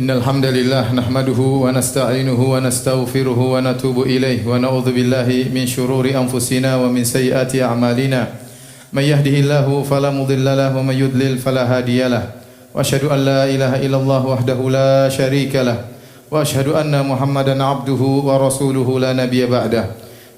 Innal hamdalillah nahmaduhu wa nasta'inuhu wa nastaghfiruhu wa natubu ilayhi wa na'udzu billahi min shururi anfusina wa min sayyiati a'malina. May yahdihillahu fala mudilla lahu wa may yudlil fala hadiyalah. Wa asyhadu an la ilaha illallah wahdahu la syarika lah. Wa asyhadu anna Muhammadan 'abduhu wa rasuluhu la nabiyya ba'dah.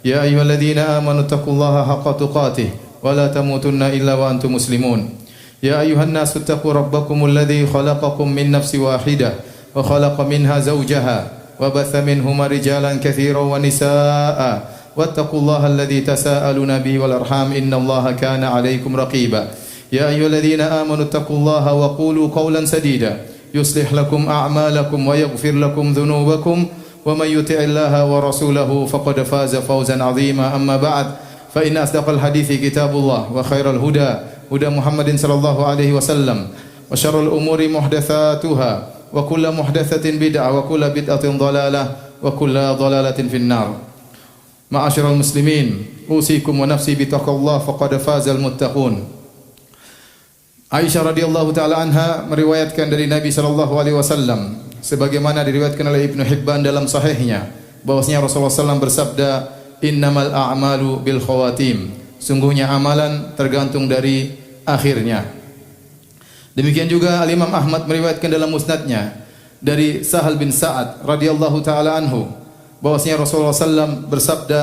Ya ayyuhalladzina amanu taqullaha haqqa tuqatih wa la tamutunna illa wa antum muslimun. يا أيها الناس اتقوا ربكم الذي خلقكم من نفس واحدة وخلق منها زوجها وبث منهما رجالا كثيرا ونساء واتقوا الله الذي تساءلون به والأرحام إن الله كان عليكم رقيبا يا أيها الذين آمنوا اتقوا الله وقولوا قولا سديدا يصلح لكم أعمالكم ويغفر لكم ذنوبكم ومن يطع الله ورسوله فقد فاز فوزا عظيما أما بعد فإن أصدق الحديث كتاب الله وخير الهدى هدى محمد صلى الله عليه وسلم وشر الأمور محدثاتها وكل محدثة بدعة وكل بدعة ضلالة وكل ضلالة في النار. معاشر المسلمين أوصيكم ونفسي بتقوى الله فقد فاز المتقون. Aisyah radhiyallahu taala anha meriwayatkan dari Nabi sallallahu alaihi wasallam sebagaimana diriwayatkan oleh Ibnu Hibban dalam sahihnya bahwasanya Rasulullah SAW bersabda, "Innamal a'malu bil khawatim." Sungguhnya amalan tergantung dari akhirnya. Demikian juga Al-Imam Ahmad meriwayatkan dalam musnadnya dari Sahal bin Sa'ad radhiyallahu taala anhu bahwasanya Rasulullah SAW bersabda,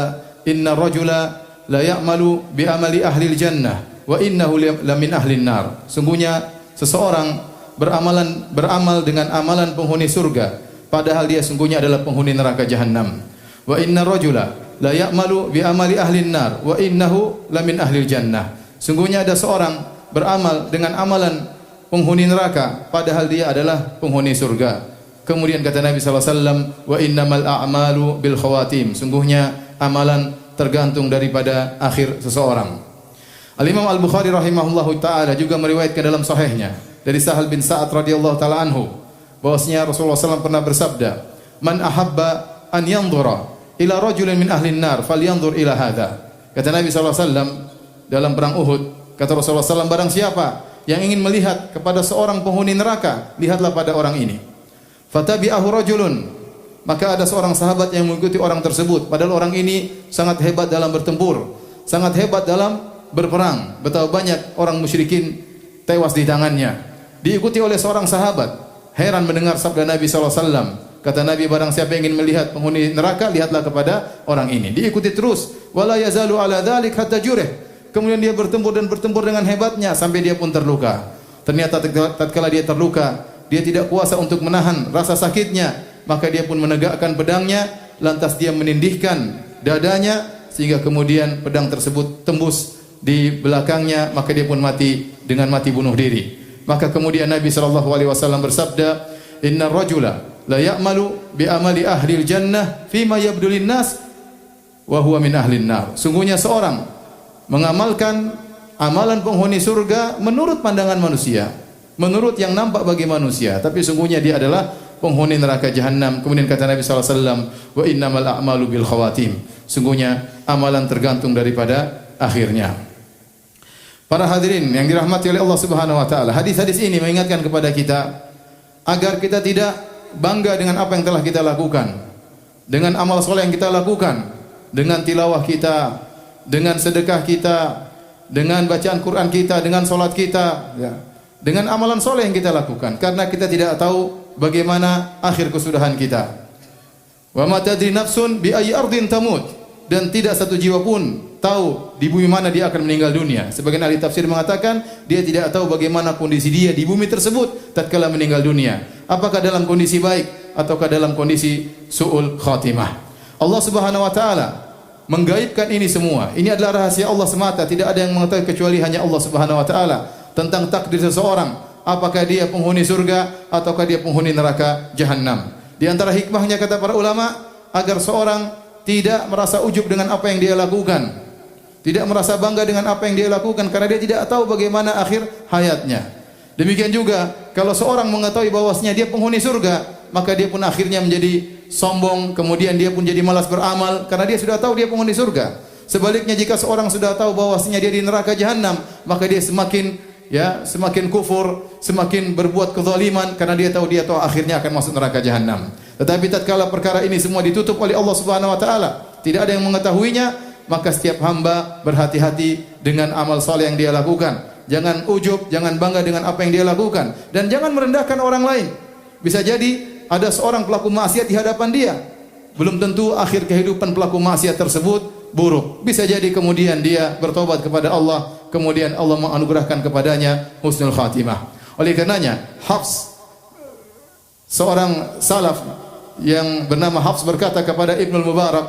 "Inna rajula la ya'malu bi amali ahli jannah wa innahu la min ahli nar." Sungguhnya seseorang beramal dengan amalan penghuni surga padahal dia sungguhnya adalah penghuni neraka jahanam. Wa inna rajula la ya'malu bi amali ahli nar wa innahu la min ahli jannah. Sungguhnya ada seorang beramal dengan amalan penghuni neraka padahal dia adalah penghuni surga. Kemudian kata Nabi sallallahu alaihi wasallam, wa innamal a'malu bil khawatim. Sungguhnya amalan tergantung daripada akhir seseorang. Al-Imam Al-Bukhari rahimahullahu taala juga meriwayatkan dalam sahihnya dari Sahal bin Sa'ad radhiyallahu taala anhu bahwasanya Rasulullah SAW pernah bersabda, "Man ahabba an yanzura ila rajulin min ahli nar falyanzur ila hadha." Kata Nabi sallallahu alaihi wasallam dalam perang Uhud, kata Rasulullah SAW, barang siapa yang ingin melihat kepada seorang penghuni neraka, lihatlah pada orang ini. Fatabi'ahu rajulun, maka ada seorang sahabat yang mengikuti orang tersebut padahal orang ini sangat hebat dalam bertempur, sangat hebat dalam berperang. Betapa banyak orang musyrikin tewas di tangannya. Diikuti oleh seorang sahabat, heran mendengar sabda Nabi sallallahu alaihi wasallam. Kata Nabi, barang siapa yang ingin melihat penghuni neraka, lihatlah kepada orang ini. Diikuti terus, wala yazalu ala dzalik hatta jurih. Kemudian dia bertempur dengan hebatnya sampai dia pun terluka. Ternyata tatkala dia terluka, dia tidak kuasa untuk menahan rasa sakitnya, maka dia pun menegakkan pedangnya, lantas dia menindihkan dadanya sehingga kemudian pedang tersebut tembus di belakangnya, maka dia pun mati dengan mati bunuh diri. Maka kemudian Nabi sallallahu alaihi wasallam bersabda, "Innar rajula la ya'malu bi amali ahli jannah fima yabdul linnas wa huwa min ahli nar." Sungguhnya seorang mengamalkan amalan penghuni surga menurut pandangan manusia, menurut yang nampak bagi manusia, tapi sungguhnya dia adalah penghuni neraka jahanam. Kemudian kata Nabi sallallahu alaihi wasallam, "Wa innamal a'malu bil khawatim." Sungguhnya amalan tergantung daripada akhirnya. Para hadirin yang dirahmati oleh Allah Subhanahu wa taala, hadis-hadis ini mengingatkan kepada kita agar kita tidak bangga dengan apa yang telah kita lakukan, dengan amal soleh yang kita lakukan, dengan tilawah kita, dengan sedekah kita, dengan bacaan Quran kita, dengan solat kita, ya, dengan amalan soleh yang kita lakukan, karena kita tidak tahu bagaimana akhir kesudahan kita. Wa ma tadri nafsun bi ayyi ardin tamut. Dan tidak satu jiwa pun tahu di bumi mana dia akan meninggal dunia. Sebagian ahli tafsir mengatakan dia tidak tahu bagaimana kondisi dia di bumi tersebut tatkala meninggal dunia. Apakah dalam kondisi baik ataukah dalam kondisi su'ul khatimah. Allah Subhanahu wa taala menggaibkan ini semua. Ini adalah rahasia Allah semata, tidak ada yang mengetahui kecuali hanya Allah Subhanahu wa taala tentang takdir seseorang, apakah dia penghuni surga ataukah dia penghuni neraka jahanam. Di antara hikmahnya kata para ulama agar seorang tidak merasa ujub dengan apa yang dia lakukan, tidak merasa bangga dengan apa yang dia lakukan karena dia tidak tahu bagaimana akhir hayatnya. Demikian juga kalau seorang mengetahui bahwasanya dia penghuni surga, maka dia pun akhirnya menjadi sombong, kemudian dia pun jadi malas beramal karena dia sudah tahu dia penghuni surga. Sebaliknya jika seorang sudah tahu bahwasanya dia di neraka jahanam, maka dia semakin ya, semakin kufur, semakin berbuat kezaliman karena dia tahu akhirnya akan masuk neraka jahanam. Tetapi tatkala perkara ini semua ditutup oleh Allah Subhanahu wa taala, tidak ada yang mengetahuinya, maka setiap hamba berhati-hati dengan amal saleh yang dia lakukan. Jangan ujub, jangan bangga dengan apa yang dia lakukan, dan jangan merendahkan orang lain. Bisa jadi ada seorang pelaku maksiat di hadapan dia, belum tentu akhir kehidupan pelaku maksiat tersebut buruk. Bisa jadi kemudian dia bertobat kepada Allah, kemudian Allah menganugerahkan kepadanya husnul khatimah. Oleh karenanya, Hafs, seorang salaf yang bernama Hafs, berkata kepada Ibnu Mubarak,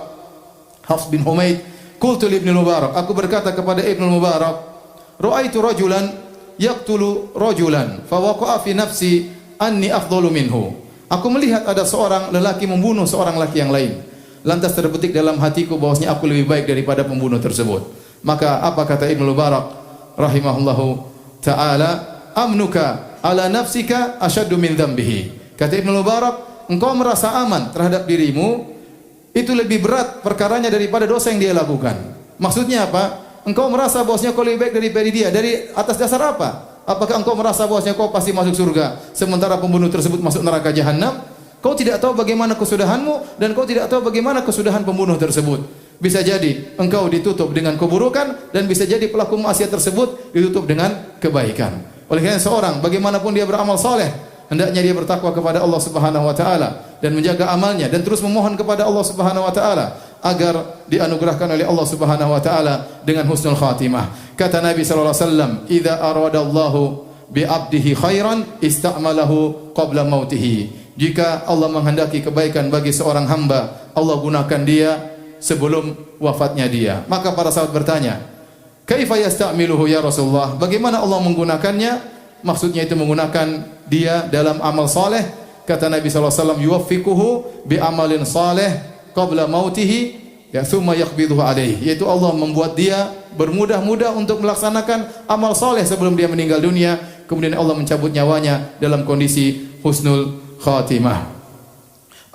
Hafs bin Humaid, qultu li Ibnu Mubarak, aku berkata kepada Ibnu Mubarak, ra'aitu rajulan yaqtulu rajulan fa waqa'a fi nafsi anni afdalu minhu. Aku melihat ada seorang lelaki membunuh seorang laki yang lain. Lantas terbetik dalam hatiku bahwasanya aku lebih baik daripada pembunuh tersebut. Maka apa kata Ibnu Mubarak rahimahullahu taala, amnuka ala nafsika asyaddu min dzambihi. Kata Ibnu Mubarak, engkau merasa aman terhadap dirimu itu lebih berat perkaranya daripada dosa yang dia lakukan. Maksudnya apa? Engkau merasa bahwasanya kau lebih baik daripada dia. Dari atas dasar apa? Apakah engkau merasa bahwasanya kau pasti masuk surga sementara pembunuh tersebut masuk neraka jahanam? Kau tidak tahu bagaimana kesudahanmu dan kau tidak tahu bagaimana kesudahan pembunuh tersebut. Bisa jadi engkau ditutup dengan keburukan dan bisa jadi pelaku maksiat tersebut ditutup dengan kebaikan. Oleh karena seorang bagaimanapun dia beramal saleh, hendaknya dia bertakwa kepada Allah Subhanahu wa taala dan menjaga amalnya dan terus memohon kepada Allah Subhanahu wa taala agar dianugerahkan oleh Allah Subhanahu wa taala dengan husnul khatimah. Kata Nabi sallallahu alaihi wasallam, "Idza aradallahu bi 'abdihi khairan ista'malahu qabla mautihi." Jika Allah menghendaki kebaikan bagi seorang hamba, Allah gunakan dia sebelum wafatnya dia. Maka para sahabat bertanya, "Kaifa yasta'miluhu ya Rasulullah?" Bagaimana Allah menggunakannya? Maksudnya itu menggunakan dia dalam amal saleh. Kata Nabi sallallahu alaihi wasallam, "Yuwaffiquhu bi amalin saleh qabla mautihi ya thumma yaqbiduhu alaihi." Yaitu Allah membuat dia bermudah-mudah untuk melaksanakan amal saleh sebelum dia meninggal dunia, kemudian Allah mencabut nyawanya dalam kondisi husnul khatimah.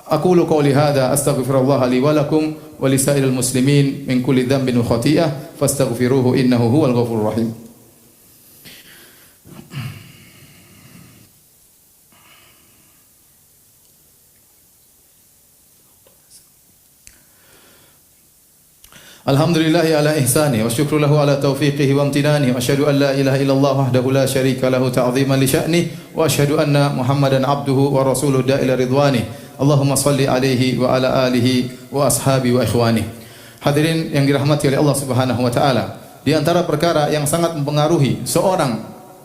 Aqulu qouli hadza astaghfirullah li wa lakum wa lisairil muslimin min kulli dhanbin wa khati'ah fastaghfiruhu innahu huwal ghafurur rahim. Alhamdulillahi ala ihsani wa syukru lahu ala taufiqihi wa amtinani wa asyhadu an la ilaha illallah wahdahu la syarika lahu ta'ziman li sya'ni wa asyhadu anna Muhammadan abduhu wa rasuluhu da'ila ridwani. Allahumma salli alaihi wa ala alihi wa ashabi wa ikhwani. Hadirin yang dirahmati oleh Allah Subhanahu wa taala, di antara perkara yang sangat mempengaruhi seorang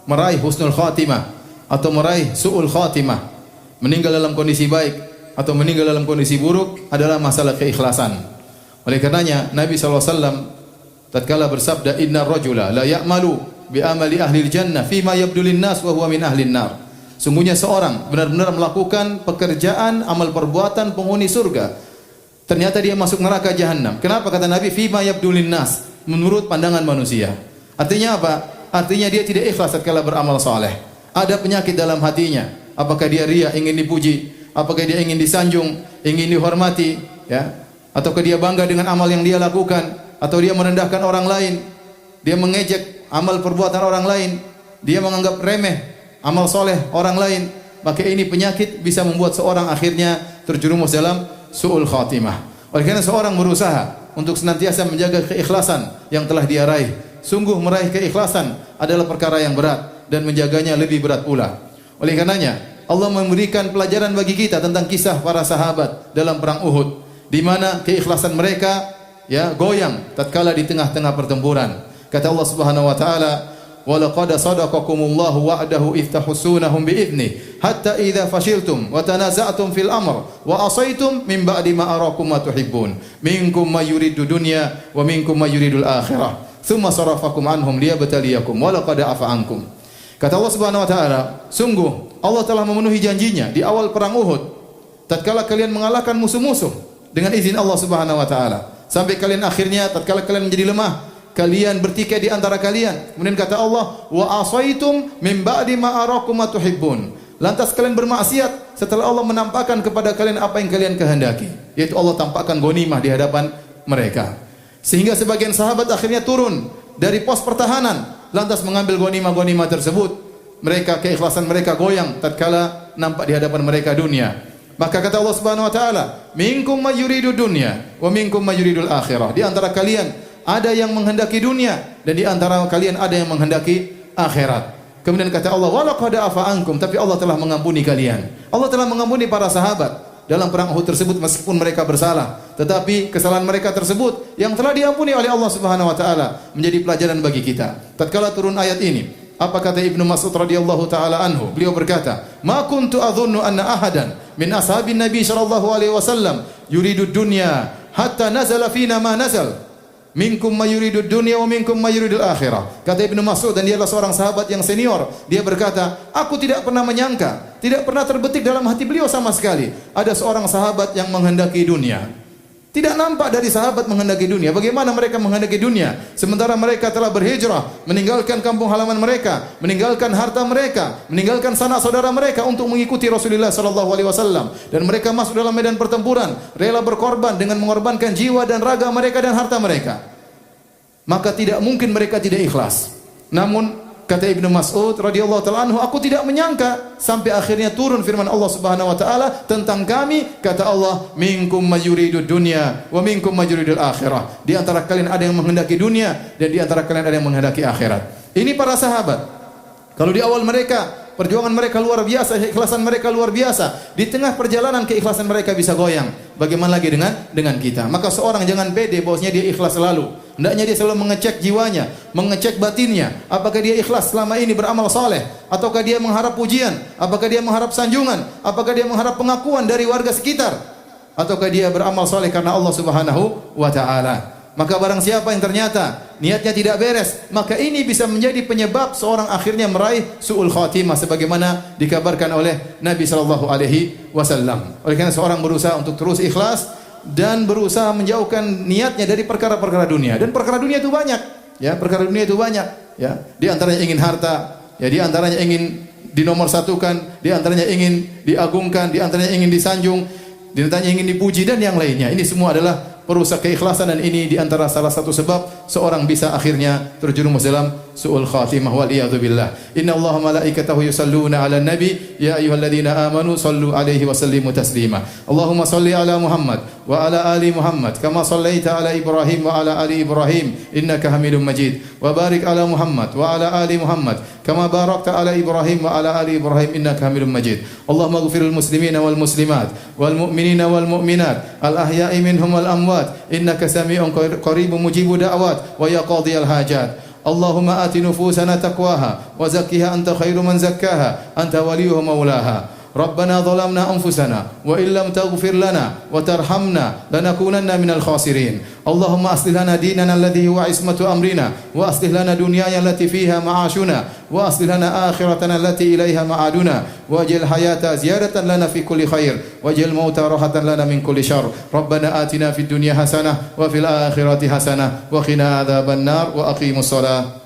meraih husnul khatimah atau meraih su'ul khatimah, meninggal dalam kondisi baik atau meninggal dalam kondisi buruk adalah masalah keikhlasan. Oleh karenanya Nabi SAW tatkala bersabda, "Innar rajula la ya'malu bi amali ahli jannah fima yabdu lin-nas wa huwa min ahli nar." Sungguhnya seorang benar-benar melakukan pekerjaan amal perbuatan penghuni surga, ternyata dia masuk neraka jahanam. Kenapa? Kata Nabi, "Fima yabdu lin-nas," menurut pandangan manusia. Artinya apa? Artinya dia tidak ikhlas tatkala beramal saleh. Ada penyakit dalam hatinya. Apakah dia riya, ingin dipuji? Apakah dia ingin disanjung, ingin dihormati, ya? Ataukah dia bangga dengan amal yang dia lakukan, atau dia merendahkan orang lain, dia mengejek amal perbuatan orang lain, dia menganggap remeh amal soleh orang lain, maka ini penyakit bisa membuat seorang akhirnya terjerumus dalam su'ul khatimah. Oleh karena seorang berusaha untuk senantiasa menjaga keikhlasan yang telah dia raih. Sungguh meraih keikhlasan adalah perkara yang berat dan menjaganya lebih berat pula. Oleh karenanya Allah memberikan pelajaran bagi kita tentang kisah para sahabat dalam perang Uhud, di mana keikhlasan mereka ya goyang tatkala di tengah-tengah pertempuran. Kata Allah Subhanahu wa taala, "Wa laqad sadaqakumullahu wa'dahu idh tahussunahum bi'idzni hatta idza fashiltum wa tanaza'tum fil amr wa asaitum min ba'di ma arakum ma tuhibbun minkum may yuridu dunya wa minkum may yuridul akhirah thumma sarafakum anhum liyabtaliyakum wa laqad afa ankum." Kata Allah Subhanahu wa taala, sungguh Allah telah memenuhi janjinya di awal perang Uhud tatkala kalian mengalahkan musuh-musuh dengan izin Allah Subhanahu wa taala, sampai kalian akhirnya tatkala kalian menjadi lemah, kalian bertikai di antara kalian. Kemudian kata Allah, "Wa asaitum min ba'di ma arakum ma tuhibbun." Lantas kalian bermaksiat setelah Allah menampakkan kepada kalian apa yang kalian kehendaki, yaitu Allah tampakkan ghanimah di hadapan mereka. Sehingga sebagian sahabat akhirnya turun dari pos pertahanan, lantas mengambil ghanimah-ghanimah tersebut. Mereka, keikhlasan mereka goyang tatkala nampak di hadapan mereka dunia. Maka kata Allah Subhanahu wa taala, minkum may yuridu dunya wa minkum may yuridul akhirah. Di antara kalian ada yang menghendaki dunia dan di antara kalian ada yang menghendaki akhirat. Kemudian kata Allah, walaqad afa ankum, tapi Allah telah mengampuni kalian. Allah telah mengampuni para sahabat dalam perang Uhud tersebut meskipun mereka bersalah, tetapi kesalahan mereka tersebut yang telah diampuni oleh Allah Subhanahu wa taala menjadi pelajaran bagi kita. Tatkala turun ayat ini, apa kata Ibnu Mas'ud radhiyallahu taala anhu? Beliau berkata, "Ma kuntu adhunnu anna ahadan min ashabin Nabi sallallahu alaihi wasallam yuridu dunya hatta nazala fina ma nazal. Minkum may yuridu dunya wa minkum may yuridul akhirah." Kata Ibnu Mas'ud, dan dia adalah seorang sahabat yang senior. Dia berkata, "Aku tidak pernah menyangka, tidak pernah terbetik dalam hati beliau sama sekali ada seorang sahabat yang menghendaki dunia." Tidak nampak dari sahabat menghendaki dunia. Bagaimana mereka menghendaki dunia sementara mereka telah berhijrah, meninggalkan kampung halaman mereka, meninggalkan harta mereka, meninggalkan sanak saudara mereka untuk mengikuti Rasulullah sallallahu alaihi wasallam, dan mereka masuk dalam medan pertempuran, rela berkorban dengan mengorbankan jiwa dan raga mereka dan harta mereka. Maka tidak mungkin mereka tidak ikhlas. Namun kata Ibnu Mas'ud radhiyallahu ta'ala anhu, aku tidak menyangka sampai akhirnya turun firman Allah Subhanahu wa taala tentang kami. Kata Allah, minkum may yuridud dunya wa minkum may yuridul akhirah. Di antara kalian ada yang menghendaki dunia dan di antara kalian ada yang menghendaki akhirat. Ini para sahabat. Kalau di awal mereka, perjuangan mereka luar biasa, keikhlasan mereka luar biasa. Di tengah perjalanan keikhlasan mereka bisa goyang. Bagaimana lagi dengan kita? Maka seorang jangan pede bahwasanya dia ikhlas selalu. Hendaknya dia selalu mengecek jiwanya, mengecek batinnya. Apakah dia ikhlas selama ini beramal saleh, ataukah dia mengharap pujian, apakah dia mengharap sanjungan, apakah dia mengharap pengakuan dari warga sekitar, ataukah dia beramal saleh karena Allah Subhanahu wa taala. Maka barang siapa yang ternyata niatnya tidak beres, maka ini bisa menjadi penyebab seorang akhirnya meraih su'ul khatimah sebagaimana dikabarkan oleh Nabi sallallahu alaihi wasallam. Oleh karena seorang berusaha untuk terus ikhlas dan berusaha menjauhkan niatnya dari perkara-perkara dunia. Dan perkara dunia itu banyak, ya, perkara dunia itu banyak, ya. Di antaranya ingin harta, ya, di antaranya ingin dinomorsatukan, di antaranya ingin diagungkan, di antaranya ingin disanjung, di antaranya ingin dipuji dan yang lainnya. Ini semua adalah perusak keikhlasan, dan ini di antara salah satu sebab seorang bisa akhirnya terjerumus dalam su'ul khatimah wal iyadu billah. Inna Allaha malaikatahu yusalluna 'alan nabi ya ayyuhalladzina amanu sallu 'alaihi wa sallimu taslima. Allahumma salli 'ala Muhammad wa 'ala ali Muhammad kama sallaita 'ala Ibrahim wa 'ala ali Ibrahim innaka Hamidum Majid. Wa barik 'ala Muhammad wa 'ala ali Muhammad kama barakta 'ala Ibrahim wa 'ala ali Ibrahim innaka Hamidum Majid. Allahumma ighfiril muslimina wal muslimat wal mu'minina wal mu'minat al ahya'i minhum wal amwat innaka sami'un qaribun mujibud da'wat wa ya qadhiyal hajat. Allahumma ati nufusana taqwaha wa zakkiha anta khairu man zakkaha anta waliyuha maulaha. Rabbana zalamna anfusana wa illam taghfir lana wa tarhamna lanakunanna minal khasirin. Allahumma aslih lana dinana alladhi huwa ismatu amrina wa aslih lana dunyana allati fiha ma'ashuna wa aslih lana akhiratana allati ilaiha ma'aduna waj'al hayata ziyadatan lana fi kulli khair waj'al mauta rahatan lana min kulli syarr. Rabbana atina fid dunya hasanah wa fil akhirati hasanah wa qina adzaban nar wa aqimus shalah.